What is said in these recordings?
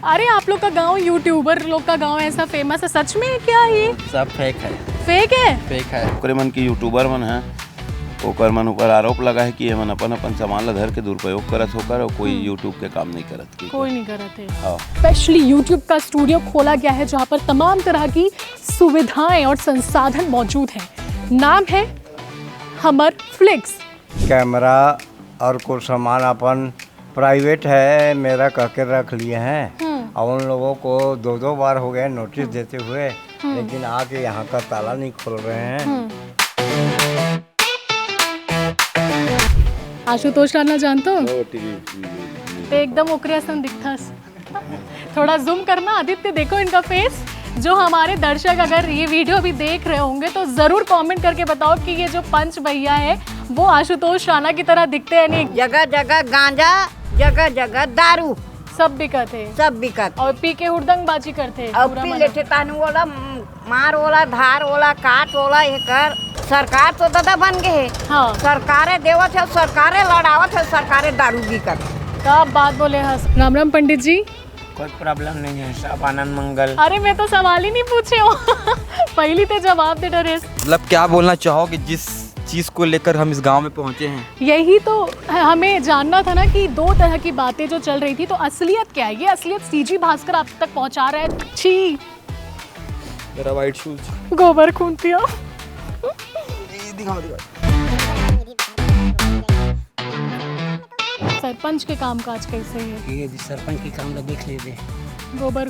अरे आप लोग का गांव यूट्यूबर लोग का गांव ऐसा फेमस है, सच में है क्या ये? सब फेक है। फेक है? फेक है। ओकरे मन की यूट्यूबर मन है, ओकर मन ऊपर आरोप लगा है कि ये मन अपन अपन सामान ला धर के दुरुपयोग करत होकर और कोई यूट्यूब के काम नहीं करत की। कोई नहीं करत है। हाँ। स्पेशली यूट्यूब का स्टूडियो खोला गया है जहाँ पर तमाम तरह की सुविधाएं और संसाधन मौजूद हैं। नाम है हमर फ्लिक्स। कैमरा और कुछ सामान अपन प्राइवेट है मेरा कह के रख लिए हैं और उन लोगों को दो बार हो गए नोटिस देते हुए, लेकिन आके यहाँ का ताला नहीं खोल रहे हैं। आशुतोष राणा जानते हो? तो एकदम ओकरे असन दिखथस। थोड़ा जूम करना आदित्य, देखो इनका फेस। जो हमारे दर्शक अगर ये वीडियो भी देख रहे होंगे तो जरूर कमेंट करके बताओ कि ये जो पंच भैया है वो आशुतोष राणा की तरह दिखते हैं नहीं? जगह जगह गांजा, जगह जगह दारू, सब बिकत है, सब बिकत और पी के हुड़दंगबाजी करते और पी लेते तानू वाला मार वाला धार वाला काट वाला ये कर। सरकार तो दादा बन गए है। हाँ, सरकारें देवत है, सरकारें लड़ावत है, सरकारें दारू बिकत। क्या बात बोले हंस। राम राम पंडित जी। कोई प्रॉब्लम नहीं है, सब आनंद मंगल। अरे मैं तो सवाल ही नहीं पूछे हो। पहली तो जवाब दे डरे। मतलब क्या बोलना चाहोगे जिस चीज़ को लेकर हम इस गांव में पहुंचे हैं? यही तो हमें जानना था ना कि दो तरह की बातें जो चल रही थी, तो असलियत क्या है? ये असलियत सीजी भास्कर आप तक पहुंचा रहा है। छी, मेरा वाइट शूज। गोबर खून पिया। दिखाओ। सरपंच के काम काज कैसे है? ये सरपंच की काम देख ले दे। गोबर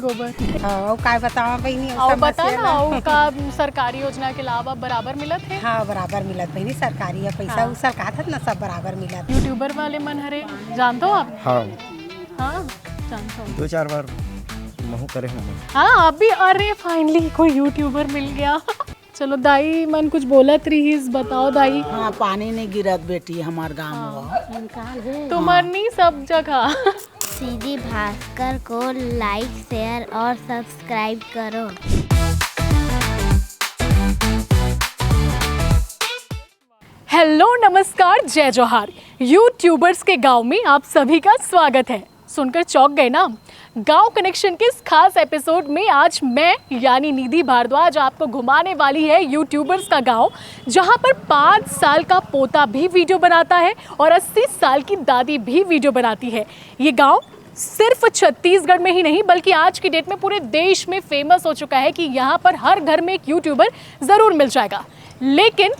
हाँ, काय बतावा बहनी और बता ना, और का सरकारी योजना के लाभ अब बराबर मिलत है? हाँ, बराबर मिलत बहनी, सरकारी है पैसा। हाँ। उ सरकार था ना, सब बराबर मिलत। यूट्यूबर वाले मन हरे जानते हो आप? हाँ, हाँ जानता हूँ। 2-4 बार महू करे हम। हाँ अभी, अरे फाइनली कोई यूट्यूबर मिल गया। चलो दाई मन कुछ बोलत रही, बताओ दाई। हाँ, पानी नहीं गिरत बेटी हमार गाँव में। तुम्हारी सब जगह। सीजी भास्कर को लाइक, शेयर और सब्सक्राइब करो। हेलो, नमस्कार, जय जोहार। यूट्यूबर्स के गांव में आप सभी का स्वागत है। सुनकर चौंक गए ना? गांव कनेक्शन के इस खास एपिसोड में आज मैं यानी निधि भारद्वाज आपको घुमाने वाली है यूट्यूबर्स का गांव, जहां पर 5 साल का पोता भी वीडियो बनाता है और 80 साल की दादी भी वीडियो बनाती है। ये गांव सिर्फ छत्तीसगढ़ में ही नहीं बल्कि आज की डेट में पूरे देश में फेमस हो चुका है कि यहाँ पर हर घर में एक यूट्यूबर ज़रूर मिल जाएगा। लेकिन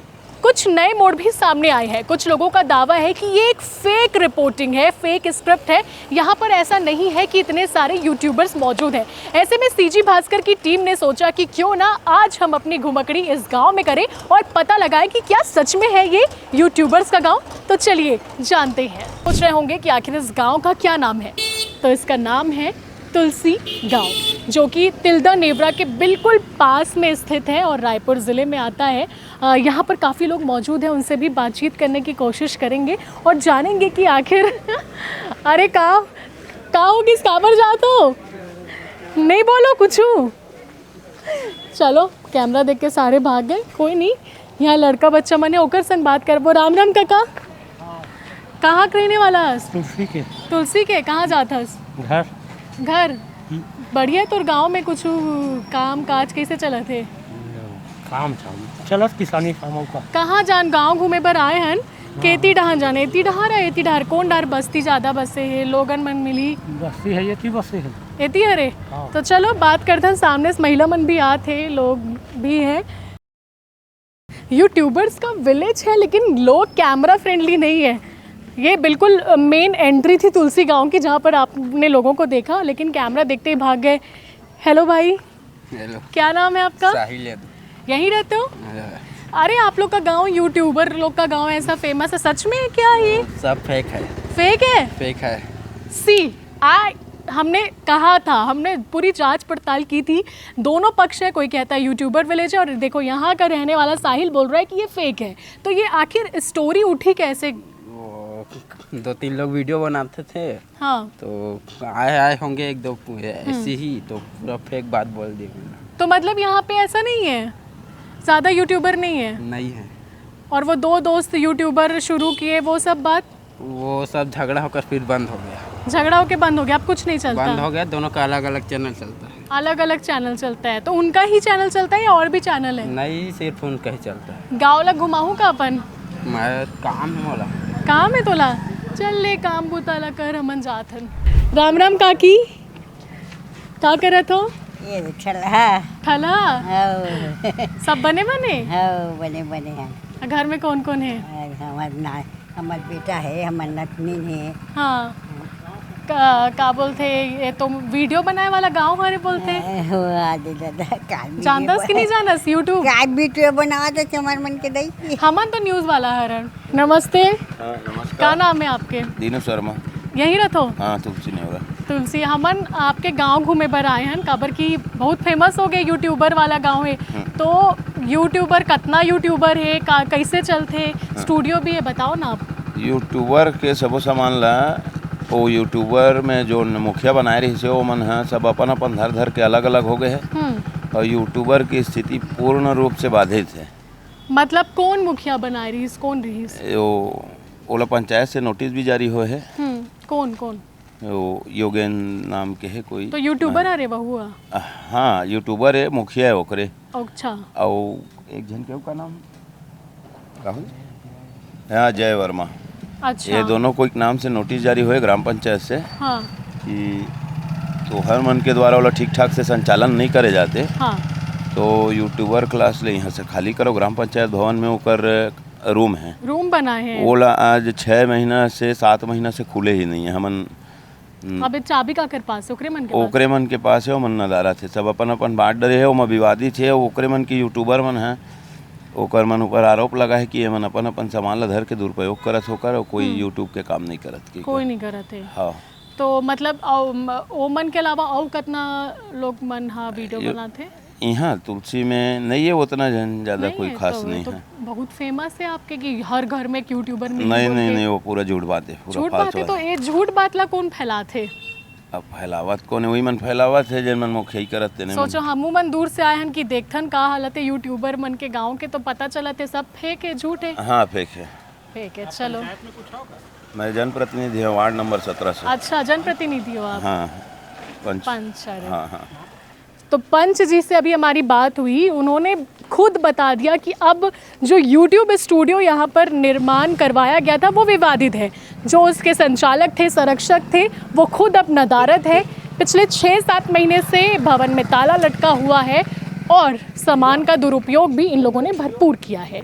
कुछ नए मोड़ भी सामने आए हैं। कुछ लोगों का दावा है कि ये एक फेक रिपोर्टिंग है, फेक स्क्रिप्ट है। यहाँ पर ऐसा नहीं है कि इतने सारे यूट्यूबर्स मौजूद हैं। ऐसे में सीजी भास्कर की टीम ने सोचा कि क्यों ना आज हम अपनी घुमकड़ी इस गांव में करें और पता लगाएं कि क्या सच में है ये यूट्यूबर्स का गांव। तो चलिए जानते हैं। पूछ रहे होंगे कि आखिर इस गाँव का क्या नाम है, तो इसका नाम है तुलसी गांव, जो कि तिल्दा नेवरा के बिल्कुल पास में स्थित है और रायपुर ज़िले में आता है। यहाँ पर काफ़ी लोग मौजूद हैं, उनसे भी बातचीत करने की कोशिश करेंगे और जानेंगे कि आखिर अरे कहाँ हो, किस काबर जात हो? नहीं बोलो कुछ। चलो, कैमरा देख के सारे भाग गए। कोई नहीं, यहाँ लड़का बच्चा मने ओकर संग बात करबो। राम राम काका, कहाँ रहने वाला? तुलसी के कहाँ जाथस? घर। बढ़िया। तो गांव में कुछ काम काज कैसे चला थे? काम चलत किसानी काम का। कहाँ जान गांव घूमे पर आए हन? केती डहान जाने? एती डहार है? एती डहार कौन डार बस्ती ज़्यादा बसे है, लोगन मन मिली बस्ती है, ये बस्ती है। एती हरे। हाँ। तो चलो बात करते हैं। सामने से महिला मन भी आते, लोग भी हैं। यूट्यूबर्स का विलेज है लेकिन लोग कैमरा फ्रेंडली नहीं है। ये बिल्कुल मेन एंट्री थी तुलसी गांव की, जहाँ पर आपने लोगों को देखा लेकिन कैमरा देखते ही भाग गए। हेलो भाई। हेलो। क्या नाम है आपका? साहिल। यहीं रहते हो? अरे आप लोग का गांव यूट्यूबर लोग का गांव ऐसा फेमस है, सच में है क्या ये? सब फेक है। फेक है? फेक है। हमने कहा था, हमने पूरी जांच पड़ताल की थी। दोनों पक्ष है, कोई कहता है यूट्यूबर विलेज है और देखो यहाँ का रहने वाला साहिल बोल रहा है कि ये फेक है। तो ये आखिर स्टोरी उठी कैसे? 2-3 लोग वीडियो बनाते थे। हाँ। तो आए होंगे 1-2 ऐसी ही, तो पूरा फेक बात बोल दी। तो मतलब यहाँ पे ऐसा नहीं है, ज़्यादा यूट्यूबर नहीं है? नहीं है। और वो 2 दोस्त यूट्यूबर शुरू किए, वो सब बात? वो सब झगड़ा होकर फिर बंद हो गया। झगड़ा होके बंद हो गया, अब कुछ नहीं बंद चलता? हो गया, दोनों का अलग अलग चैनल चलता है। अलग अलग चैनल चलता है, तो उनका ही चैनल चलता है या और भी चैनल है? नहीं, सिर्फ उनका ही चलता है। गाँव लग घुमाऊँ का अपन? मैं काम है वाला। काम है तोला, चल ले काम बुताला कर, हमन जात हन। राम राम काकी, का करत हो? ये छला थला सब बने बने? बने बने हैं। घर में कौन कौन है? हमार बेटा है, हमार नतनी है। हाँ, का बोलते ये तो वीडियो बनाए वाला गांव हरे बोलते? जानतस कि नहीं जानस? यूट्यूब काय वीडियो बनावा तो चमर मन के दई। हमन तो न्यूज़ वाला हरण। नमस्ते, नमस्कार। का नाम है आपके? दीनू शर्मा। यहीं रहते हो? हाँ, तुलसी नहीं होगा। तुलसी, हमन आपके गांव घूमे पर आए हैं, काबर की बहुत फेमस हो गए यूट्यूबर वाला गांव है। तो यूट्यूबर कितना यूट्यूबर है, कैसे चलते, स्टूडियो भी है, बताओ ना आप। यूट्यूबर के सबो सामान ला वो यूट्यूबर में जो मुखिया बनाए रही से वो मन है सब अपन अपन धर के अलग अलग हो गए हैं और यूट्यूबर की स्थिति पूर्ण रूप से बाधित है। मतलब कौन मुखिया बनाए रही, कौन रही? ओला पंचायत से नोटिस भी जारी हुए है। कौन कौन? वो योगेंद्र नाम के है कोई। तो यूट्यूबर अरे बहुआ? हाँ, यूट्यूबर है, मुखिया है ओकरे। अच्छा। और एक जन के का नाम राहुल, हाँ, जय वर्मा। अच्छा। ये दोनों को एक नाम से नोटिस जारी हुए ग्राम पंचायत से। हाँ। कि तो हर मन के द्वारा वाला ठीक ठाक से संचालन नहीं करे जाते। हाँ। तो यूट्यूबर क्लास ले यहाँ से खाली करो। ग्राम पंचायत भवन में ऊपर रूम है, रूम बना है। ओला आज 6 महीना से 7 महीना से खुले ही नहीं है। हमन अबे चाबी का कर पास ओकरे मन के पास? ओकरे मन के पास है, वो मन नदारा थे सब अपन अपन बांट डरे है। वो विवादित है, ओकरे मन की यूट्यूबर मन है, ओकर मन ऊपर आरोप लगा है कि ये मन अपन अपन सामान ला धर के दुरुपयोग करत होकर और कोई यूट्यूब के काम नहीं करत की। कोई नहीं करत है। हाँ। तो मतलब ओ मन के अलावा और कितना लोग मन हाँ वीडियो बनाते? यहाँ तुलसी में नहीं है उतना ज़्यादा कोई है, खास तो नहीं तो है। बहुत फेमस है आपके कि हर घर में एक यूट्यूबर नहीं, वो पूरा झूठ बात है, पूरा झूठ बात है। तो ये झूठ बात ला कौन फैलाते? अब फैलावत कौन है, वही मन फैलावत है जन मन मुखिया करत ने। सोचो हमू मन दूर से आए हन कि देखथन का हालत है यूट्यूबर मन के गांव के, तो पता चला थे सब फेक है, झूठ है। हाँ, फेक है। फेक है। चलो, मैं जनप्रतिनिधि हूँ वार्ड नंबर 17 से। अच्छा, जनप्रतिनिधि हो आप? हाँ, पंच। अरे। हाँ। तो पंच जी से अभी हमारी बात हुई, उन्होंने खुद बता दिया कि अब जो YouTube स्टूडियो यहाँ पर निर्माण करवाया गया था वो विवादित है। जो उसके संचालक थे, संरक्षक थे, वो खुद अब नदारद है। पिछले 6-7 महीने से भवन में ताला लटका हुआ है और सामान का दुरुपयोग भी इन लोगों ने भरपूर किया है।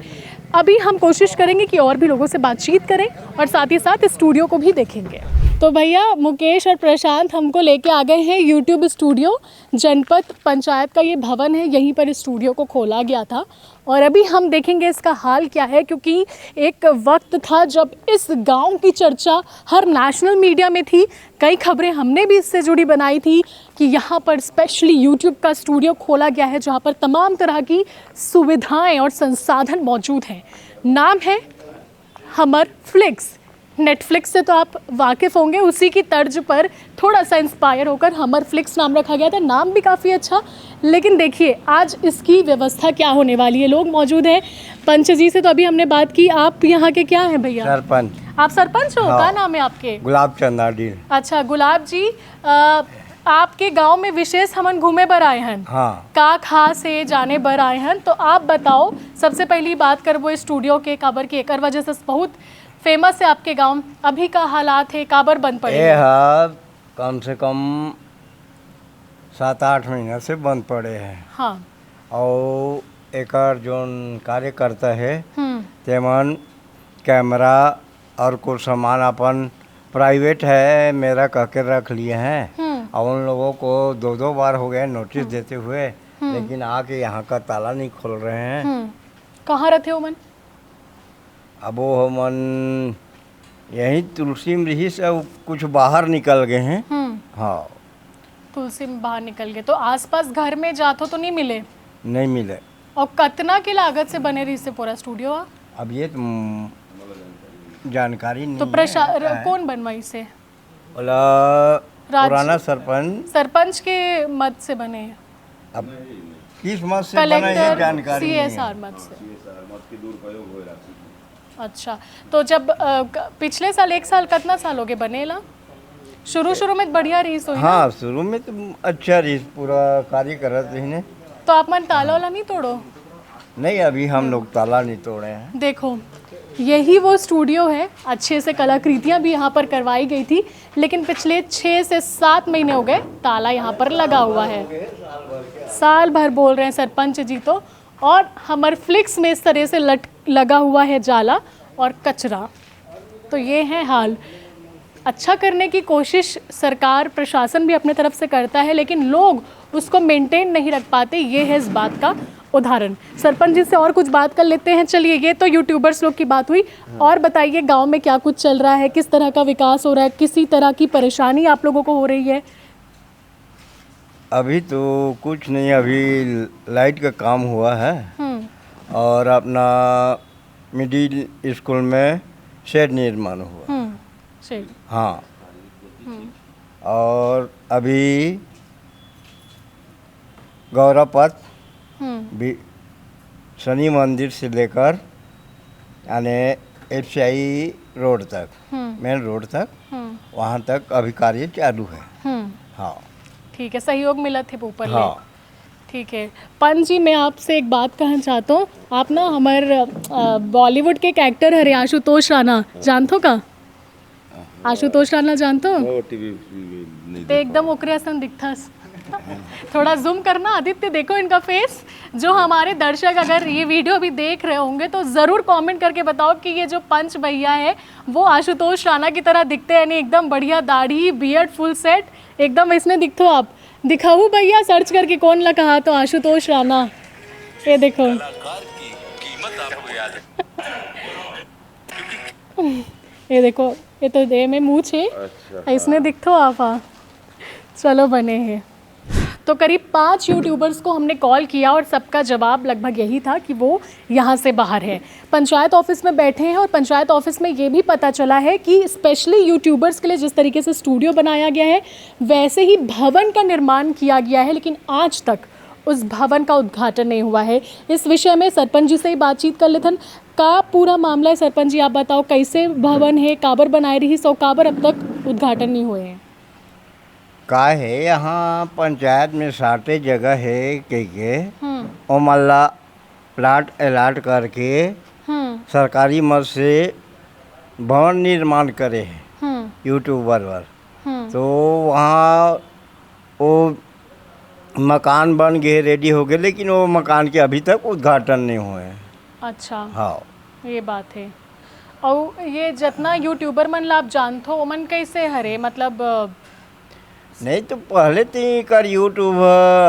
अभी हम कोशिश करेंगे कि और भी लोगों से बातचीत करें और साथ ही साथ स्टूडियो को भी देखेंगे। तो भैया मुकेश और प्रशांत हमको लेके आ गए हैं YouTube स्टूडियो। जनपद पंचायत का ये भवन है, यहीं पर स्टूडियो को खोला गया था और अभी हम देखेंगे इसका हाल क्या है, क्योंकि एक वक्त था जब इस गांव की चर्चा हर नेशनल मीडिया में थी। कई खबरें हमने भी इससे जुड़ी बनाई थी कि यहाँ पर स्पेशली YouTube का स्टूडियो खोला गया है जहाँ पर तमाम तरह की सुविधाएँ और संसाधन मौजूद हैं। नाम है हमर फ्लिक्स। नेटफ्लिक्स से तो आप वाकिफ़ होंगे, उसी की तर्ज पर थोड़ा सा इंस्पायर होकर हमर फ्लिक्स नाम रखा गया था। नाम भी काफ़ी अच्छा, लेकिन देखिए आज इसकी व्यवस्था क्या होने वाली है। लोग मौजूद हैं पंच जी से, तो अभी हमने बात की। आप यहाँ के क्या हैं भैया? सरपंच। आप सरपंच हो? हाँ। क्या नाम है आपके? गुलाब चंद आडिल। अच्छा गुलाब जी, आपके गांव में विशेष हमन घूमे बर आए हैं। हाँ। का खास है जाने बर आए हैं, तो आप बताओ। सबसे पहली बात कर वो स्टूडियो के काबर की एक वजह से बहुत फेमस है आपके गांव, अभी का हालात है, काबर बंद पड़े? ये है कम से कम 7-8 महीना से बंद पड़े हैं। हाँ। और एकर जोन कार्यकर्ता है तेमन कैमरा और कुछ सामान अपन प्राइवेट है मेरा कह के रख लिए हैं और उन लोगों को 2-2 बार हो गए नोटिस देते हुए, लेकिन आके यहाँ का ताला नहीं खोल रहे हैं। कहाँ रहते हो मन? अब वो मन यहीं तुलसी में रही से कुछ बाहर निकल गए हैं। हाँ, तुलसी में बाहर निकल गए, तो आसपास घर में जातो तो नहीं मिले? नहीं मिले। और कितना की लागत से बने रही से पूरा स्टूडियो? अब ये जानकारी नहीं तो कौन बनवाई से? बोला पुराना सरपंच के मत से बने हैं। अब किस मत से बना ये जानकारी नहीं है। CSR मत से। अच्छा, तो जब पिछले साल 1 साल कितना साल हो गए बनेला? शुरू में बढ़िया रीस हुई ना? हाँ शुरू में तो अच्छा रही, पूरा कार्य करत रही ने। तो आप मन ताला वाला नहीं तोड़ो? नहीं अभी हम लोग ताला नहीं तोड़े हैं। देखो यही वो स्टूडियो है, अच्छे से कलाकृतियाँ भी यहाँ पर करवाई गई थी, लेकिन पिछले 6 से 7 महीने हो गए ताला यहाँ पर लगा हुआ है। साल भर बोल रहे हैं सरपंच जी तो, और हमर फ्लिक्स में इस तरह से लगा हुआ है जाला और कचरा। तो ये है हाल। अच्छा करने की कोशिश सरकार प्रशासन भी अपने तरफ से करता है, लेकिन लोग उसको मेंटेन नहीं रख पाते। ये है इस बात का उदाहरण। सरपंच जी से और कुछ बात कर लेते हैं। चलिए, ये तो यूट्यूबर्स लोग की बात हुई, और बताइए गांव में क्या कुछ चल रहा है, किस तरह का विकास हो रहा है, किसी तरह की परेशानी आप लोगों को हो रही है? अभी तो कुछ नहीं, अभी लाइट का काम हुआ है और अपना मिडिल स्कूल में शेड निर्माण हुआ। शेड, हाँ। और अभी गौरवपथ भी शनि मंदिर से लेकर यानी एफसीआई रोड तक, मेन रोड तक, वहाँ तक अभी कार्य चालू है। हाँ ठीक है, सहयोग मिला थे ऊपर ले। हाँ। ठीक है पंच जी, मैं आपसे एक बात कहना चाहता हूँ। आप ना हमारे बॉलीवुड के एक एक्टर है आशुतोष राणा, जानते हो का? आशुतोष राणा जानते हो? तो एकदम ओकरे असन दिखथस। थोड़ा जूम करना आदित्य, देखो इनका फेस। जो हमारे दर्शक अगर ये वीडियो भी देख रहे होंगे तो ज़रूर कमेंट करके बताओ कि ये जो पंच भैया है वो आशुतोष राणा की तरह दिखते हैं। नहीं, एकदम बढ़िया दाढ़ी, बियर्ड, फुल सेट, एकदम इसने दिखते हो आप। दिखाऊ भैया सर्च करके कौन ला कहा तो आशुतोष राणा, ये देखो। ये देखो, ये तो दे में मुँह छे। अच्छा। इसने दिखते हो आप। हाँ चलो बने हैं। तो करीब 5 यूट्यूबर्स को हमने कॉल किया और सबका जवाब लगभग यही था कि वो यहाँ से बाहर है, पंचायत ऑफिस में बैठे हैं। और पंचायत ऑफिस में ये भी पता चला है कि स्पेशली यूट्यूबर्स के लिए जिस तरीके से स्टूडियो बनाया गया है वैसे ही भवन का निर्माण किया गया है, लेकिन आज तक उस भवन का उद्घाटन नहीं हुआ है। इस विषय में सरपंच जी से ही बातचीत कर लेते हैं। का पूरा मामला है सरपंच जी, आप बताओ कैसे भवन है, काबर बनाए रही, 100 काबर अब तक उद्घाटन नहीं हुए हैं? का है यहाँ पंचायत में 60 जगह है के और मल्ला प्लाट अलाट करके सरकारी मद से भवन निर्माण करे हैं यूट्यूबर पर। तो वहाँ वो मकान बन गए, रेडी हो गए, लेकिन वो मकान के अभी तक उद्घाटन नहीं हुए हैं। अच्छा हाँ ये बात है। और ये जितना यूट्यूबर मन ला आप जानते हो मन कैसे हरे, मतलब नहीं तो पहले तो कर यूट्यूब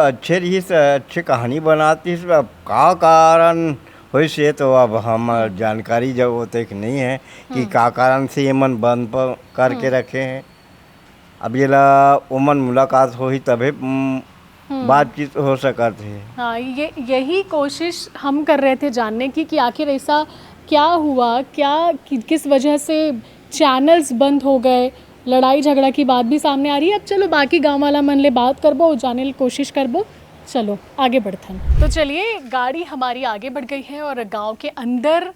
अच्छे रही, अच्छे कहानी बनाती, अब का कारण हो से तो अब हम जानकारी जब वो तक नहीं है कि का कारण से ये मन बंद करके रखे हैं। अब ये ला उमन मुलाकात हो ही तभी बातचीत हो सकत है। हाँ, ये यही कोशिश हम कर रहे थे जानने की कि आखिर ऐसा क्या हुआ, क्या किस वजह से चैनल्स बंद हो गए। लड़ाई झगड़ा की बात भी सामने आ रही है। अब चलो बाकी गांव वाला मन ले बात करबो, जाने की कोशिश करबो। चलो आगे बढ़ते हैं। तो चलिए, गाड़ी हमारी आगे बढ़ गई है और गांव के अंदर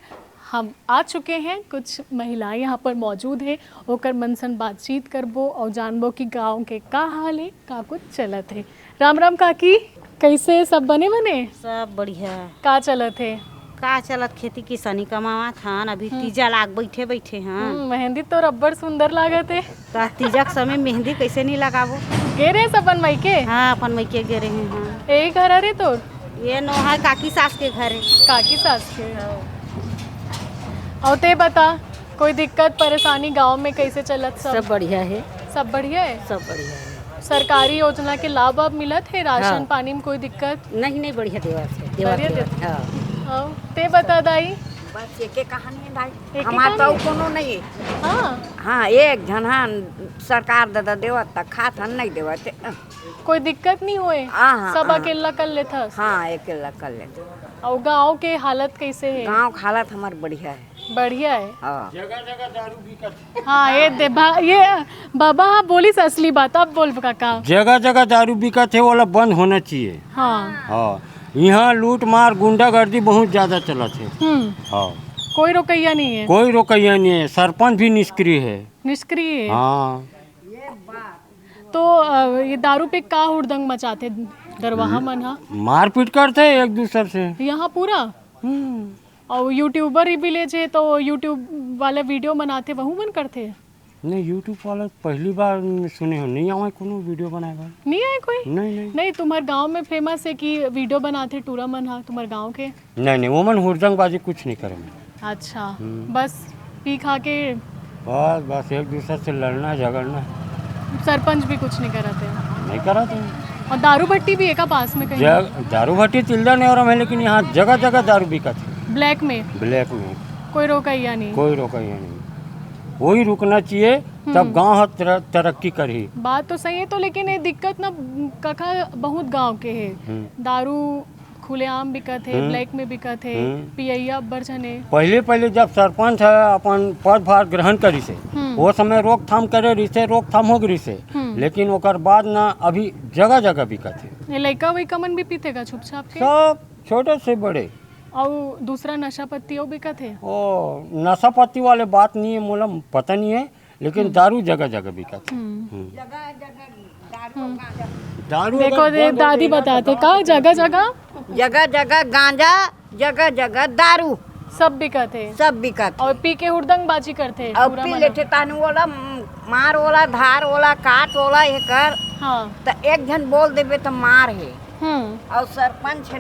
हम आ चुके हैं। कुछ महिलाएं यहाँ पर मौजूद है, होकर मनसन बातचीत करबो और जानबो कि गांव के का हाल है, का कुछ चलत है। राम राम काकी, कैसे सब बने? सब बढ़िया। का चलत है? का चलत, खेती किसानी कमावा था। अभी तीजा लाग बैठे हैं। मेहंदी तो रब्बर सुंदर लागत है। तो तीजा के समय मेहंदी कैसे नहीं लगाबो? गे रहे अपन मई के? हाँ अपन मई के गे रहे हैं। हाँ। यही घर अरे तो ये नो है काकी सास के घर है। काकी सास के। और ते बता, कोई दिक्कत परेशानी गांव में कैसे चलत? सब बढ़िया है। सब बढ़िया है। सब बढ़िया है। सरकारी योजना के लाभ अब मिलत है? राशन हाँ। पानी में कोई दिक्कत नहीं? बढ़िया बढ़िया। ते बता दाई, बस एक कहानी है भाई, एक हमार तो कहानी? कोनो नहीं है। हाँ हाँ एक जन हाँ सरकार दादा देवत तक खात हन नहीं देवत। कोई दिक्कत नहीं हुए? हाँ, सब हाँ। अकेला कर लेता? हाँ अकेला कर लेते। और गांव के हालत कैसे है? गांव का हालत हमार बढ़िया है। बढ़िया है। हाँ हाँ ये ये बाबा हाँ बोलिस असली बात, अब बोल काका। जगह जगह दारू बिकत है, वाला बंद होना चाहिए। हाँ हाँ, यहाँ लूट मार गुंडागर्दी बहुत ज्यादा चलत है। हाँ, कोई रोकैया नहीं है? कोई रोकैया नहीं है। सरपंच भी निष्क्रिय है। निष्क्रिय है। हाँ तो ये दारू पे का हुड़दंग मचाते दरवाहा मन हा मारपीट करते एक दूसरे से। यहाँ पूरा। और यूट्यूबर ही विलेज है तो यूट्यूब वाले वीडियो बनाते वहू मन करते। नहीं यूट्यूब वाला पहली बार सुने हो, नहीं आवे कोनो वीडियो बनाएगा। नहीं आए कोई? नहीं नहीं तुम्हारे गांव में फेमस है कि वीडियो बनाते टूरा मन हा तुम्हारे गांव के? नहीं वो मन हुड़दंगबाजी कुछ नहीं करेंगे। अच्छा बस पी खा के बस एक दूसरे से लड़ना झगड़ना। सरपंच भी कुछ नहीं कराते? नहीं कराते। और दारू भट्टी भी है का पास में कहीं? दारू भट्टी तिल्दा नहीं हो रहा है, लेकिन यहाँ जगह जगह दारू बिका थी। ब्लैक में? ब्लैक में कोई रोका या नहीं? कोई रोका या नहीं। वही रुकना चाहिए तब गांव तरक्की करी। बात तो सही है तो, लेकिन ये दिक्कत ना कखा बहुत गांव के है। दारू खुलेआम बिकत है, ब्लैक में बिकत है, पियैया बरछने। पहले जब सरपंच है अपन पदभार ग्रहण करी से वो समय रोकथाम करे रही से, रोकथाम हो गई से, लेकिन ओकर बाद ना अभी जगह जगह बिकत है। ये लड़का वैका मन भी पीतेगा छुप छाप के? सब छोटे से बड़े। और दूसरा नशा पत्ती वो बिकत है? ओ नशा पत्ती वाले बात नहीं है, मोला पता नहीं है, लेकिन दारू जगह जगह बिकत है। दारू देखो दादी बताते का जगह जगह गांजा, जगह जगह दारू सब बिकत है। सब बिकत। और पी के हुड़दंग बाजी करते हैं। और पी लेते तानू वाला मार वाला धार वाला काट वाला ये कर। हाँ तो एक जन बोल देबे तो मार है। और सरपंच है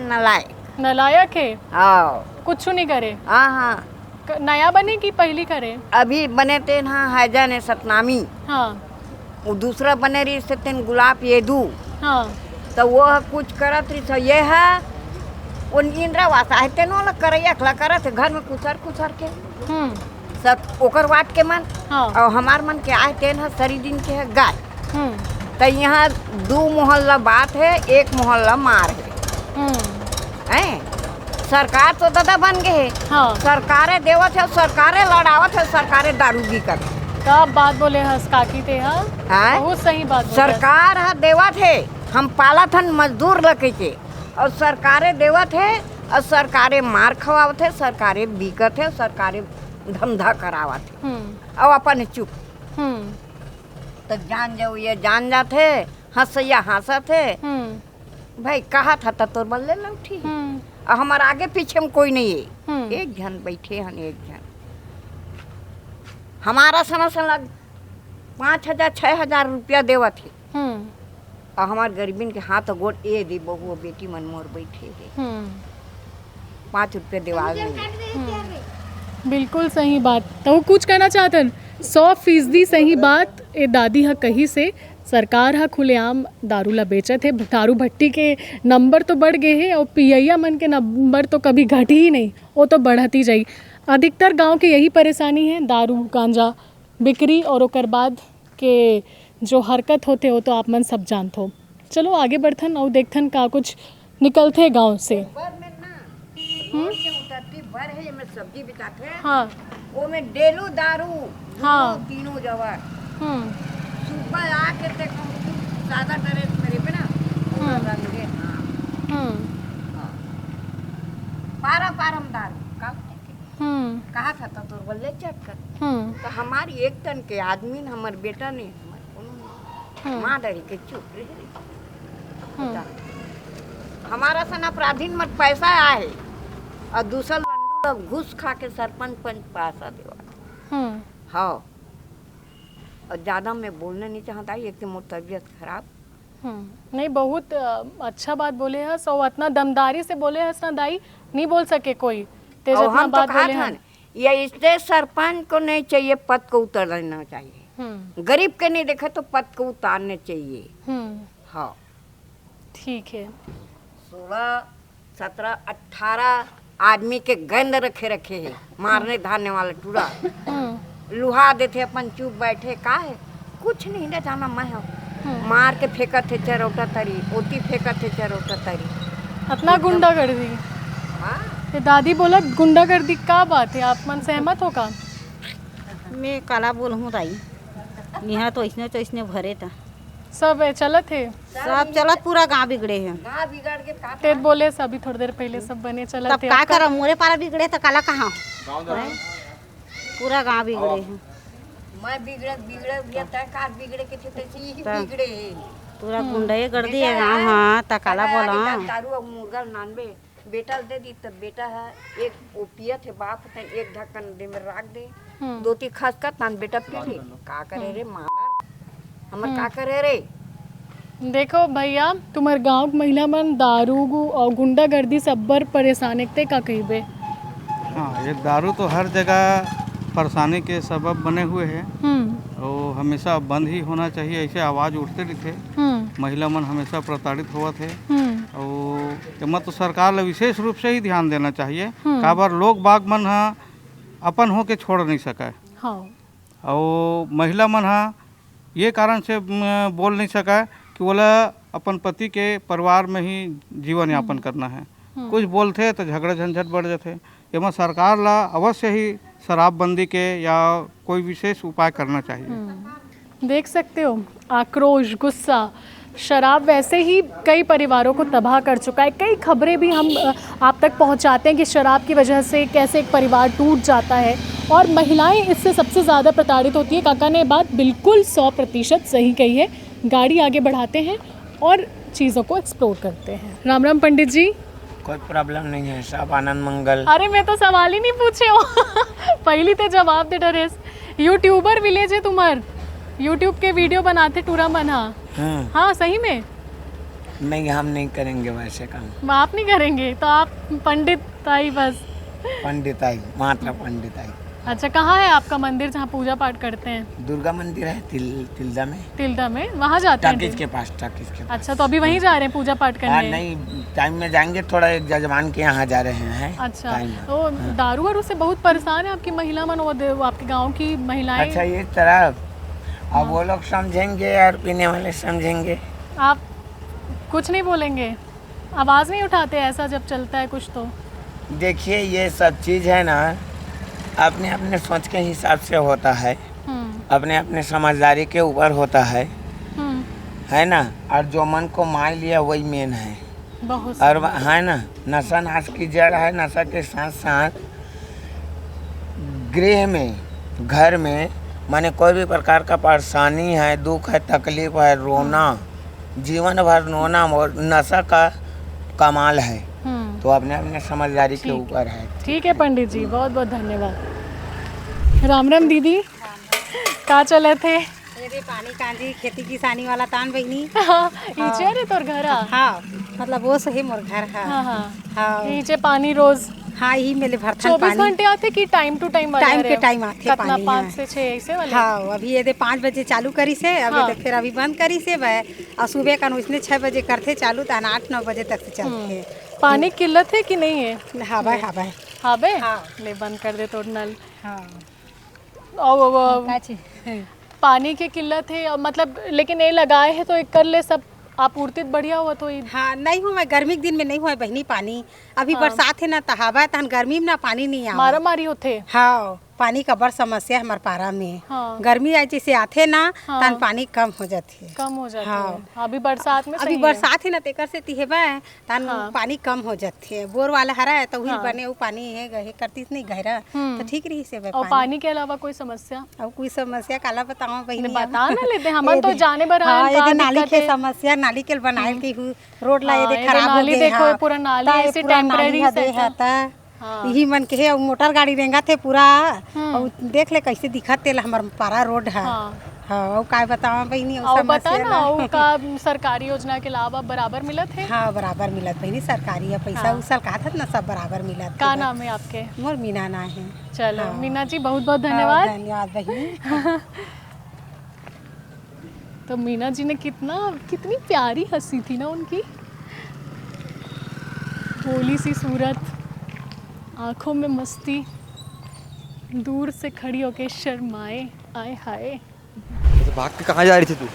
नलायक है। हाँ कुछ नहीं करे। हाँ नया बने की पहली करे? अभी बने थे ना हैजा ने सतनामी। हाँ वो दूसरा बने रही से तेन गुलाब येदू। हाँ तो वो कुछ करत रही तो ये है वो इंद्रावास है तेन वाला करैया खला करत है घर में कुसर के सब ओकर वाट के मन। हाँ। और हमार मन के आए तेन है सरी दिन के है गाय। तो यहाँ 2 मोहल्ला बात है, 1 मोहल्ला मार है। सरकार तो दादा बन गए। हाँ। सरकारें देवत है, सरकारें लड़ावत है, सरकारें दारू बिकत है। का बात बोले हंस काकी थे? हाँ बहुत सही बात। सरकार है देवत है, हम पालत हन मजदूर लगे के, और सरकारें देवत है और सरकारें मार खवावत है, सरकारें बिकत है, सरकारें धमधा करावत है। और अपन चुप तो जान जाओ ये जान जाते हंसैया हंसत है। भाई कहा था तो तोर बल्ले लौठी। और हमारे आगे पीछे में कोई नहीं है, एक जन बैठे हन, एक जन हमारा सना लग 5,000 6,000 रुपया देवत है। और हमारे गरीबिन के हाथ गोट ए दी बहू बेटी मन मोर बैठे है 5 रुपया देवाल नहीं। बिल्कुल सही बात। तो कुछ कहना चाहते 100% सही बात ये दादी हा कही से। सरकार हा खुलेआम दारू ला बेचत है। दारू भट्टी के नंबर तो बढ़ गए हैं और पियैया मन के नंबर तो कभी घट ही नहीं, वो तो बढ़ती जाई। अधिकतर गांव के यही परेशानी है, दारू गांजा बिक्री और ओकर बाद के जो हरकत होते हो तो आप मन सब जानते हो। चलो आगे बढ़थन और देखथन का कुछ निकलते गांव से। सब्जी बिकाते हैं। हाँ वो में डेलू दारू। हाँ तीनों जवर सुबह आके देखो ज्यादा ड्रेस मेरे पे ना रंगे। पारम दारू कहा था तो तोर बल्ले चट कर। तो हमारी एक तन के आदमी ने हमारे बेटा ने माँ डरी के चुप रही। हमारा सन अपराधी मत पैसा आए और दूसरा लंडू लोग घुस खा के सरपंच पंच पैसा देवा। हाँ और ज़्यादा मैं बोलना नहीं चाहता, एक तो मोर तबीयत खराब। नहीं बहुत अच्छा बात बोले है। सो इतना दमदारी से बोले है ना दाई, नहीं बोल सके कोई तेज इतना बात बोले हैं। ये इसलिए सरपंच को नहीं चाहिए पद को उतारना चाहिए। गरीब के नहीं देखा तो पद को उतारने चाहिए। हाँ ठीक है। 16 17 18 आदमी के गंद रखे हैं मारने धारने वाले टूरा लुहा देते अपन चुप बैठे का है कुछ नहीं ना जाना मैं मार के फेंकत थे चरौटा तरी, ओती फेंकत थे चरौटा तरी। अपना गुंडागर्दी। ये दादी बोला गुंडागर्दी का बात है, आप मन सहमत हो का? मैं काला बोल हूँ ताई, यहाँ तो इसने भरे था सब चलत है, सब चलत पूरा गांव बिगड़े हैं। गांव बिगड़ के तेज बोले सभी थोड़ी देर पहले सब बने चलत तब का करा मोरे पारा बिगड़े तो काला कहाँ पूरा गांव बिगड़े हैं। मैं बिगड़े गया था कार बिगड़े के थे तैसे ही बिगड़े पूरा गुंडे कर दिए गाँव। हाँ तकाला बोला दारू और मुर्गल नानबे बेटा दे दी तब बेटा है एक ओपिया थे बाप थे एक ढक्कन दे में रख दे दो तीन खास का तान बेटा पी ले का करे रे मादर हमर का करे रे। देखो भैया तुम्हारे गांव के महिला मन दारू और गुंडागर्दी सबबर परेशान थे का कहिबे। हाँ ये दारू तो हर जगह परेशानी के सबब बने हुए हैं और हमेशा बंद ही होना चाहिए। ऐसे आवाज़ उठते रहे महिला मन हमेशा प्रताड़ित हुआ थे और मत तो सरकार ला विशेष रूप से ही ध्यान देना चाहिए। काबर लोग बाग मन हा अपन हो के छोड़ नहीं सका हाँ। और महिला मन हा ये कारण से बोल नहीं सका कि बोला अपन पति के परिवार में ही जीवन यापन करना है। कुछ बोलते तो झगड़े झंझट बढ़ जाते। एवं सरकार ला अवश्य ही शराबबंदी के या कोई विशेष उपाय करना चाहिए। देख सकते हो आक्रोश गुस्सा शराब वैसे ही कई परिवारों को तबाह कर चुका है। कई खबरें भी हम आप तक पहुंचाते हैं कि शराब की वजह से कैसे एक परिवार टूट जाता है और महिलाएं इससे सबसे ज़्यादा प्रताड़ित होती है। काका ने बात बिल्कुल 100% सही कही है। गाड़ी आगे बढ़ाते हैं और चीज़ों को एक्सप्लोर करते हैं। राम राम पंडित जी। कोई प्रॉब्लम नहीं है, सब आनंद मंगल। अरे मैं तो सवाल ही नहीं पूछे हो पहली तो जवाब दे डरेस। यूट्यूबर विलेज है तुम्हार, यूट्यूब के वीडियो बनाते टूरा मना। हाँ सही में नहीं हम नहीं करेंगे वैसे काम। आप नहीं करेंगे तो आप पंडित आई बस। पंडिताई मात्र पंडिताई। अच्छा कहाँ है आपका मंदिर जहाँ पूजा पाठ करते हैं? दुर्गा मंदिर है तिल्दा में। तिल्दा में वहाँ जाते हैं? टाकिज के पास, टाकिज के पास। अच्छा तो अभी वहीं जा रहे हैं पूजा पाठ करने? नहीं टाइम में जाएंगे, थोड़ा एक जजमान के यहाँ जा रहे हैं। अच्छा तो दारू वारू से बहुत परेशान है आपकी महिला मन, वो आपके गाँव की महिलाएं? अच्छा ये तरह अब वो लोग समझेंगे और पीने वाले समझेंगे। आप कुछ नहीं बोलेंगे, आवाज़ नहीं उठाते ऐसा जब चलता है कुछ? तो देखिए ये सब चीज़ है ना अपने अपने सोच के हिसाब से होता है, अपने अपने समझदारी के ऊपर होता है ना। और जो मन को मान लिया वही मेन है। बहुत और है ना नशा नाश की जड़ है। नशा के साथ साथ गृह में घर में माने कोई भी प्रकार का परेशानी है, दुख है, तकलीफ है, रोना, जीवन भर रोना और नशा का कमाल है। तो अपने अपने समझदारी के ऊपर है। ठीक है पंडित जी, बहुत बहुत धन्यवाद। राम राम दीदी। कहाँ चले थे? ये पानी कांजी खेती किसानी वाला तान बहनी। नीचे रे तोर घर? हाँ मतलब वो सही मोर घर है। हाँ नीचे पानी रोज? हाँ ही मेले भरथन 24 घंटे आते कि टाइम टू टाइम? टाइम के टाइम आते पानी। 5 से 6 ऐसे वाले? हाँ अभी ये 5 बजे चालू करी से अभी फिर अभी बंद करी से और सुबह का उसने 6 बजे करते चालू तो 8-9 बजे तक से चलते। पानी किल्लत है कि नहीं है? हाँ भाई हाँ भाई हाँ बे ले बंद कर दे तो नल। पानी की किल्लत है मतलब, लेकिन ये लगाए है तो एक कर ले सब आपूर्ति बढ़िया हुआ तो। हाँ नहीं हुआ गर्मी के दिन में नहीं हुआ बहनी पानी। अभी बरसात है ना तहावा तहन गर्मी में ना पानी नहीं आ मारा मारी होते। हाँ पानी का बड़ समस्या है हमारे पारा में। गर्मी आई जैसे आते ना तहन पानी कम हो जाती है। कम हो जाती है। अभी बरसात में अभी बरसात है ना तेकर से तिहेबा तहन पानी कम हो जाती है। बोर वाला हरा है तो वही बने वो पानी है गहे करती नहीं गहरा तो ठीक रही से। और पानी के अलावा कोई समस्या? अब कोई समस्या काला बताओ बहनी? बता ना लेते हम तो जाने भर नाली के समस्या। नाली के बनाए की रोड ला ये खराब हो गए। देखो पूरा नाली ऐसे टेम्परेरी है यही मन के है। मोटर गाड़ी रेंगा थे पूरा और देख ले कैसे दिखत तेल हमार पारा रोड है। हाँ काय बतावा बहनी? और बता ना का सरकारी योजना के लाभ बराबर मिलत है? हाँ बराबर मिलत बहनी सरकारी है पैसा उसल कहा था ना सब बराबर मिलत। का नाम है आपके? मोर मीना ना है। चलो मीना जी बहुत बहुत धन्यवाद। धन्यवाद बहनी। तो मीना जी ने कितनी प्यारी हंसी थी ना उनकी, भोली सी सूरत, आंखों में मस्ती, दूर से खड़ी होके शर्माए। आए हाय तो भाग के कहाँ जा रही थी तू?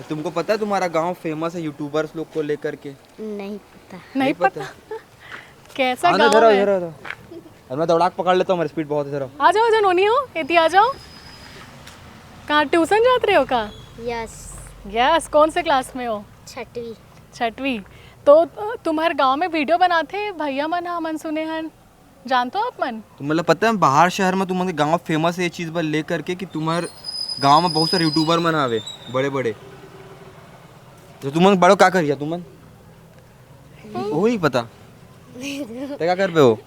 तुमको पता है तुम्हारा गांव फेमस है यूट्यूबर्स लोग को लेकर के? नहीं पता। नहीं पता? कैसा गांव है? इधर मैं दौड़ाक पकड़ लेता हूँ, मेरी स्पीड बहुत है। इधर आ जाओ जनोनी हो एती आ जाओ। कहाँ ट्यूशन जाते रहे हो का? यस कौन से क्लास में हो? 6वीं। तो तुम्हारे गांव में वीडियो बनाते भैया मन हमन सुने हन? जानते हो आप मन? तो मतलब पता है बाहर शहर में तुम्हारे गांव फेमस है ये चीज़ बस ले करके कि तुम्हारे गांव में बहुत सारे यूट्यूबर मन आवे बड़े बड़े, तो तुमन बड़ो क्या करिया तुमन वो नहीं पता तो क्या कर पे हो?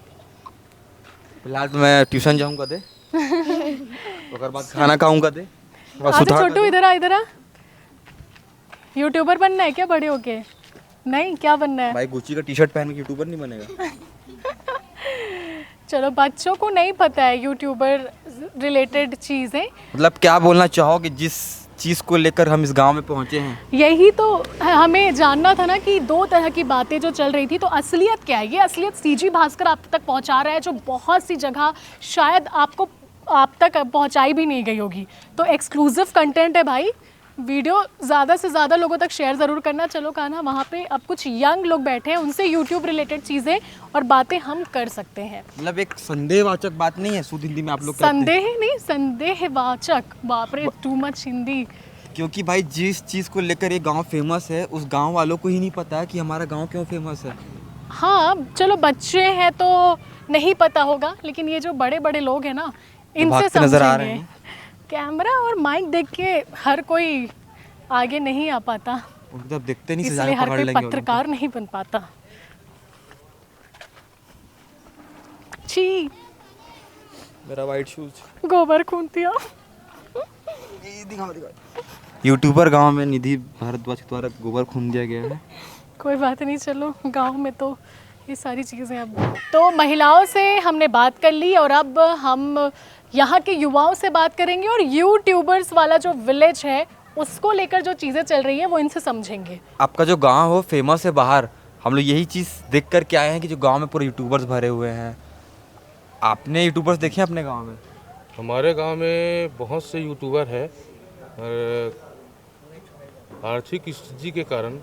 फिलहाल तो मैं ट्यूशन जाऊँगा दे उसके बाद खाना खाऊंगा दे। अच्छा छोटू इधर आ। यूट्यूबर बनना है क्या बड़े होके? नहीं, क्या बनना है? भाई गुच्ची का टी शर्ट पहन के यूट्यूबर नहीं बनेगा। चलो बच्चों को नहीं पता है यूट्यूबर रिलेटेड चीज़ें। मतलब क्या बोलना चाहोगे जिस चीज़ को लेकर हम इस गांव में पहुंचे हैं? यही तो हमें जानना था ना कि दो तरह की बातें जो चल रही थी, तो असलियत क्या है? ये असलियत सीजी भास्कर आप तक पहुंचा रहा है, जो बहुत सी जगह शायद आप तक पहुंचाई भी नहीं गई होगी। तो एक्सक्लूसिव कंटेंट है भाई, वीडियो ज़्यादा से ज़्यादा लोगों तक शेयर ज़रूर करना। चलो कान्हा, वहाँ पे अब कुछ यंग लोग बैठे हैं, उनसे यूट्यूब रिलेटेड चीज़ें और बातें हम कर सकते हैं। मतलब एक संदेहवाचक बात नहीं है शुद्ध हिंदी में आप लोग कहते हैं। संदेह नहीं, संदेहवाचक। बाप रे, टू मच हिंदी। क्योंकि भाई जिस चीज़ को लेकर ये गांव फेमस है उस गांव वालों को ही नहीं पता है कि हमारा गांव क्यों फेमस है। हाँ चलो बच्चे हैं तो नहीं पता होगा, लेकिन ये जो बड़े बड़े लोग हैं ना, इनसे नजर आ रहे समझेंगे। हैं। कैमरा और माइक देख के हर कोई आगे नहीं आ पाता, उनको तो देखते नहीं इसलिए हर कोई पत्रकार नहीं बन पाता। छी, मेरा वाइट शूज गोबर खूंतिया। यूट्यूबर गांव में निधि भारद्वाज के द्वारा गोबर खून दिया गया है। कोई बात नहीं, चलो गांव में तो ये सारी चीज़ें। अब तो महिलाओं से हमने बात कर ली और अब हम यहाँ के युवाओं से बात करेंगे और यूट्यूबर्स वाला जो विलेज है उसको लेकर जो चीज़ें चल रही हैं वो इनसे समझेंगे। आपका जो गांव हो फेमस है बाहर, हम लोग यही चीज़ देख कर के आए हैं कि जो गांव में पूरे यूट्यूबर्स भरे हुए हैं। आपने यूट्यूबर्स देखे हैं अपने गांव में? हमारे गांव में बहुत से यूट्यूबर हैं और आर्थिक स्थिति के कारण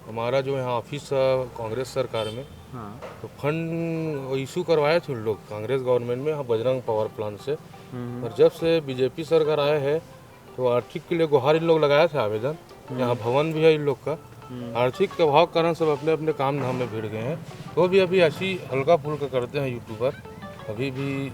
हमारा जो यहाँ ऑफिस कांग्रेस सरकार में, हाँ। तो फंड इशू करवाए थे उन लोग कांग्रेस गवर्नमेंट में, हाँ, बजरंग पावर प्लांट से। और जब से बीजेपी सरकार आया है तो आर्थिक के लिए गुहार इन लोग लगाया था आवेदन। यहाँ भवन भी है इन लोग का। आर्थिक के अभाव कारण सब अपने अपने काम धाम में भिड़ गए हैं। तो भी अभी ऐसी हल्का फुल्का करते हैं यूट्यूबर। अभी भी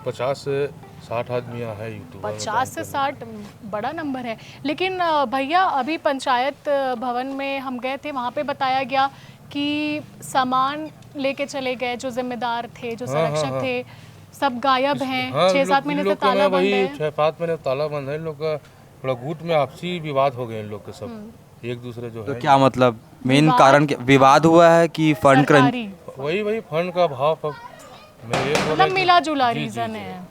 50 से 60 आदमी यहाँ है यूट्यूबर। 50 से 60 बड़ा नंबर है। लेकिन भैया अभी पंचायत भवन में हम गए थे, वहाँ पे बताया गया कि सामान लेके चले गए जो जिम्मेदार थे, जो संरक्षक थे, सब गायब हैं। 6-7 महीने से ताला बंद है। 6-7 महीने ताला बंद है। इन लोग का थोड़ा गुट में आपसी विवाद हो गए इन लोग के, सब एक दूसरे जो तो है। क्या मतलब मेन कारण क्या विवाद हुआ है कि फंड क्रंच? वही फंड का भाव। अब मतलब मिला जुला रीज़न है।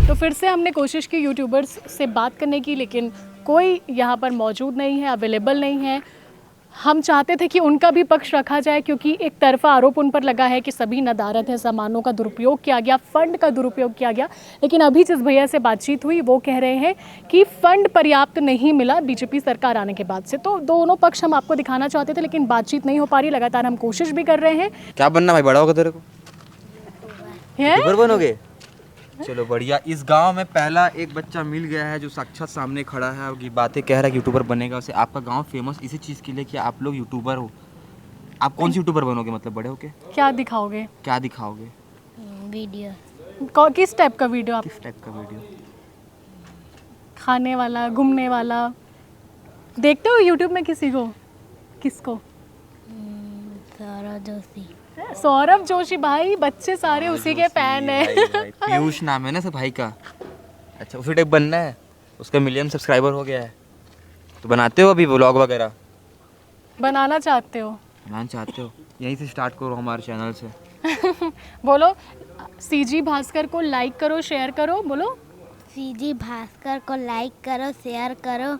तो फिर से हमने कोशिश की यूट्यूबर्स से बात करने की, लेकिन कोई यहाँ पर मौजूद नहीं है, अवेलेबल नहीं है। हम चाहते थे कि उनका भी पक्ष रखा जाए, क्योंकि एक तरफा आरोप उन पर लगा है कि सभी नदारत है, सामानों का दुरुपयोग किया गया, फंड का दुरुपयोग किया गया। लेकिन अभी जिस भैया से बातचीत हुई वो कह रहे हैं कि फंड पर्याप्त नहीं मिला बीजेपी सरकार आने के बाद से। तो दोनों पक्ष हम आपको दिखाना चाहते थे, लेकिन बातचीत नहीं हो पा रही। लगातार हम कोशिश भी कर रहे हैं। क्या बनना भाई, बड़ा होगा तेरे को? यूट्यूबर बनोगे? चलो बढ़िया। इस गांव में पहला एक बच्चा मिल गया है जो साक्षात सामने खड़ा है और ये बातें कह रहा है कि यूट्यूबर बनेगा। उसे आपका गांव फेमस इसी चीज़ के लिए कि आप लोग यूट्यूबर हो। आप कौन सी यूट्यूबर बनोगे मतलब बड़े होके? क्या दिखाओगे? क्या दिखाओगे? वीडियो। किस टाइप का वीडियो? आप किस टाइप का वीडियो? खाने वाला, घूमने वाला? देखते हो यूट्यूब में किसी को? किसको? सौरभ जोशी। सौरभ जोशी भाई, बच्चे सारे उसी के फैन हैं। पीयूष नाम है ना सब भाई का। अच्छा, उसी टाइप बनना है। उसका मिलियन सब्सक्राइबर हो गया है तो बनाते हो अभी व्लॉग वगैरह? बनाना चाहते हो? बनाना चाहते हो? यहीं से स्टार्ट करो हमारे चैनल से। बोलो, सीजी भास्कर को लाइक करो, शेयर करो। बोलो, सीजी भास्कर को लाइक करो, शेयर करो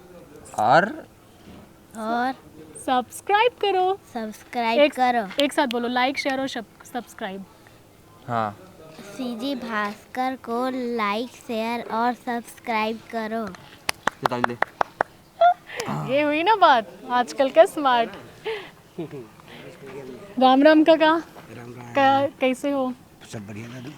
और सब्सक्राइब करो। सब्सक्राइब करो। एक साथ बोलो, लाइक शेयर और सब्सक्राइब। हाँ, सीजी भास्कर को लाइक शेयर और सब्सक्राइब करो। ले। ये हुई ना बात, आजकल का स्मार्ट। राम राम काका। कैसे हो? सब बढ़िया दादू।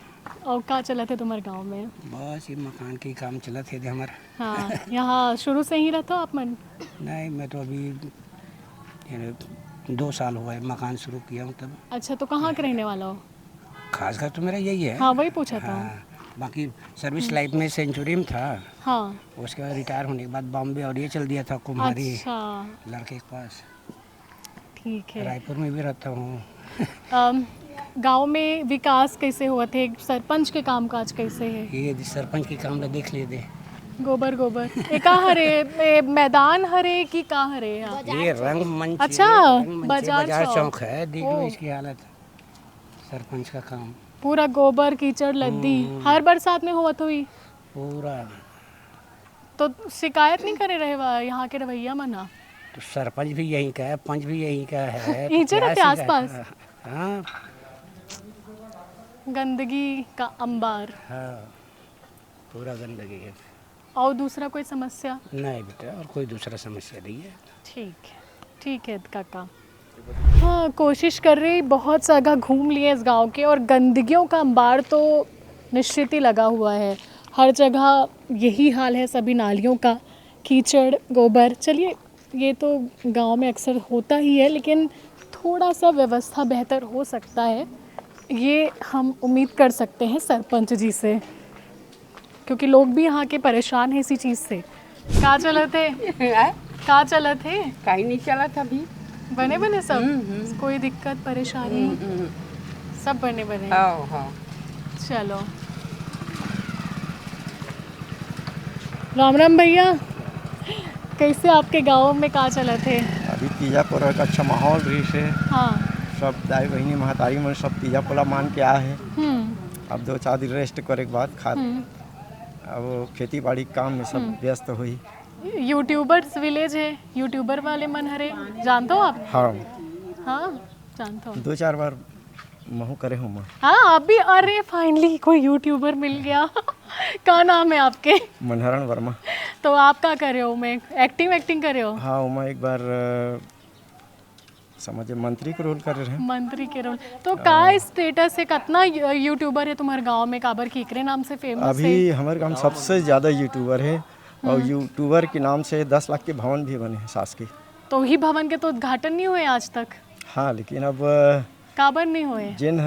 और क्या चला थे तुम्हारे गांव में? बस ये मकान के काम चला थे हमारा। हाँ, यहाँ शुरू से ही रहते हो आप? मन नहीं, मैं तो अभी 2 साल हुआ है मकान शुरू किया हूँ तब। अच्छा, तो कहाँ के रहने वाला हो? खासकर तो मेरा यही है। हाँ वही पूछा था। बाकी सर्विस लाइफ में सेंचुरी में था। हाँ उसके बाद रिटायर होने के बाद बॉम्बे और ये चल दिया था कुम्हारी अच्छा लड़के के पास। ठीक है। रायपुर में भी रहता हूँ। गांव में विकास कैसे हुआ थे, सरपंच के कामकाज कैसे है? ये सरपंच की काम देख लिए दे। गोबर गोबर का हरे मैदान हरे की का हरे यहाँ? ये रंगमंच। अच्छा बाजार चौक है, देख लो इसकी हालत। सरपंच का काम पूरा गोबर कीचड़ लद्दी हर बरसात में हुआ हुई पूरा। तो शिकायत नहीं करे रहे यहाँ के रवैया मना? तो सरपंच भी यहीं का है, पंच भी यहीं का है। नीचे रहते आस पास? हाँ गंदगी का अंबार। हाँ पूरा गंदगी है। और दूसरा कोई समस्या? नहीं बेटा और कोई दूसरा समस्या नहीं है। ठीक है काका। हाँ कोशिश कर रही, बहुत जगह घूम लिए इस गांव के और गंदगियों का अंबार तो निश्चित ही लगा हुआ है। हर जगह यही हाल है, सभी नालियों का कीचड़ गोबर। चलिए ये तो गांव में अक्सर होता ही है, लेकिन थोड़ा सा व्यवस्था बेहतर हो सकता है, ये हम उम्मीद कर सकते हैं सरपंच जी से, क्योंकि लोग भी यहाँ के परेशान हैं इसी चीज़ से। कहाँ चले थे? कहाँ चले थे? कहीं नहीं चला था अभी। बने बने सब? कोई दिक्कत परेशानी? सब बने बने। चलो राम राम भैया, कैसे आपके गांव में कहाँ चले थे? अभी तीजा पोला का अच्छा माहौल रही से। हाँ सब दाई बहनी महतारी मन सब तीजा पोला मान के आए हैं। अब 2-4 दिन रेस्ट करे के बाद खा अब खेती बाड़ी काम में सब व्यस्त हुई। यूट्यूबर्स विलेज है, यूट्यूबर वाले मन हरे, जानते हो आप? हाँ जानता हूँ। 2-4 बार महू करे हूँ मैं। हाँ आप भी? अरे फाइनली कोई यूट्यूबर मिल गया। क्या नाम है आपके? मनहरण वर्मा। तो आप क्या कर रहे हो? मैं एक्टिंग कर रहे हो? हाँ मैं एक बार समझे मंत्री के रोल कर रहे हैं। मंत्री के रोल तो का स्टेटस है? कितना यूट्यूबर है तुम्हारे गांव में? काबर कीकरे नाम से फेमस है? अभी हमारे गांव सबसे ज़्यादा यूट्यूबर है और यूट्यूबर के नाम से 10 लाख के भवन भी बने हैं शासकीय। तो ही भवन के तो उद्घाटन नहीं हुए आज तक? हाँ लेकिन अब काबर नहीं हुए? जिन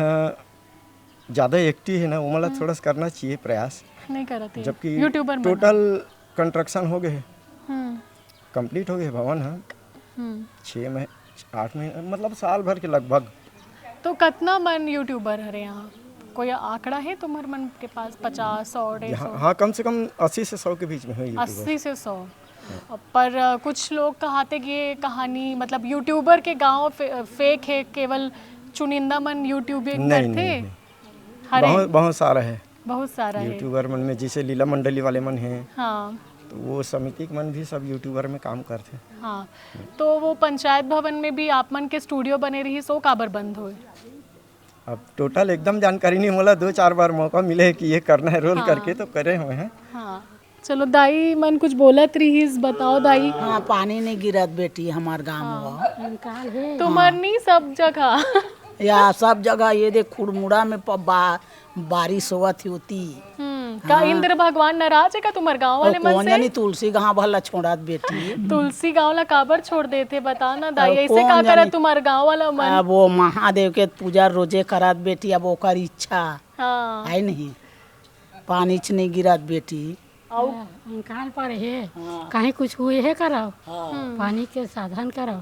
ज़्यादा एक्टिव है ना वो मतलब थोड़ा सा करना चाहिए प्रयास, नहीं करते। जबकि यूट्यूबर टोटल कंस्ट्रक्शन हो गए, कंप्लीट हो गए भवन है 6-8 महीने मतलब साल भर के लगभग। तो कितना मन यूट्यूबर है यहाँ? कोई आंकड़ा है तुम्हारे मन के पास? 50, 100, 150? हाँ कम से कम 80 से 100 के बीच में है यूट्यूबर। 80 से 100। पर कुछ लोग कहते कि ये कहानी मतलब यूट्यूबर के गांव फेक है, केवल चुनिंदा मन यूट्यूबिंग करते। बहुत सारा है, बहुत सारा है यूट्यूबर मन में, जैसे लीला मंडली वाले मन हैं। हाँ तो वो समिति के मन भी सब यूट्यूबर में काम करते। हाँ तो वो पंचायत भवन में भी आप मन के स्टूडियो बने रही, सो काबर बंद हुए? अब टोटल एकदम जानकारी नहीं मिला, 2-4 बार मौका मिले कि ये करना है रोल करके तो करे हुए हैं। हाँ चलो दाई मन कुछ बोलत रही, बताओ दाई। हाँ पानी नहीं गिरत बेटी हमारे गाँव में। तुम्हार नहीं सब जगह या सब जगह ये देख खुड़मुड़ा में बारिश होती होती। का इंद्र भगवान नाराज है का तुम्हारे गांव वाले मन से? तुलसी गाँव भला छोड़त बेटी। तुलसी गाँव ला काबर छोड़ देते बता ना दाई, ऐसे का करत तुम्हारे गाँव वाला मन? अब वो महादेव के पूजा रोजे करत बेटी, अब ओकर इच्छा है नहीं, पानी च नहीं गिरत बेटी। काल पर है कहीं कुछ हुए है करो, पानी के साधन करो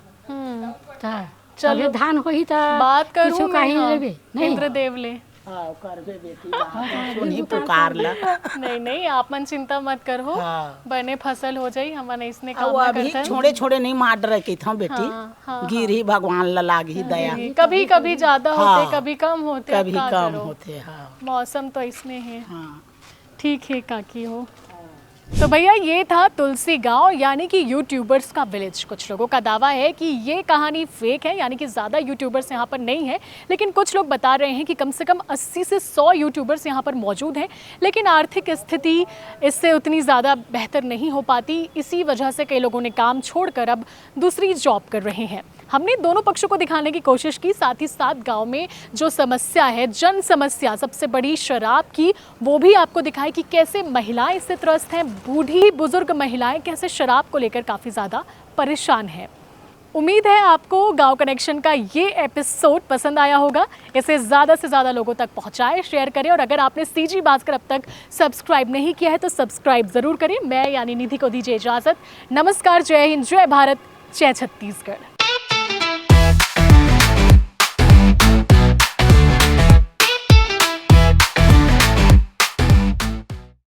चलो धान होई तो बात करूं कहीं लेबे नहीं इंद्रदेव ले करबे बेटी सुनी पुकार ला। नहीं आप मन चिंता मत करो, बने फसल हो जाई, हमन इसने काम अभी छोड़े छोड़े नहीं मार डर के था बेटी। गिर ही भगवान ला लाग ही दया। कभी कभी ज्यादा होते, कभी कम होते, कभी कम होते। मौसम तो इसमें है। ठीक है काकी हो। तो भैया ये था तुलसी गांव यानी कि यूट्यूबर्स का विलेज। कुछ लोगों का दावा है कि ये कहानी फेक है, यानी कि ज़्यादा यूट्यूबर्स यहाँ पर नहीं है, लेकिन कुछ लोग बता रहे हैं कि कम से कम 80 से 100 यूट्यूबर्स यहाँ पर मौजूद हैं। लेकिन आर्थिक स्थिति इससे उतनी ज़्यादा बेहतर नहीं हो पाती, इसी वजह से कई लोगों ने काम छोड़कर अब दूसरी जॉब कर रहे हैं। हमने दोनों पक्षों को दिखाने की कोशिश की, साथ ही साथ गांव में जो समस्या है, जन समस्या सबसे बड़ी शराब की, वो भी आपको दिखाई कि कैसे महिलाएं इससे त्रस्त हैं, बूढ़ी बुजुर्ग महिलाएं कैसे शराब को लेकर काफ़ी ज़्यादा परेशान हैं। उम्मीद है आपको गांव कनेक्शन का ये एपिसोड पसंद आया होगा। इसे ज़्यादा से ज़्यादा लोगों तक पहुंचाएं, शेयर करें और अगर आपने CG भास्कर अब तक सब्सक्राइब नहीं किया है तो सब्सक्राइब ज़रूर करें। मैं यानी निधि को दीजिए इजाज़त। नमस्कार, जय हिंद, जय भारत, जय छत्तीसगढ़।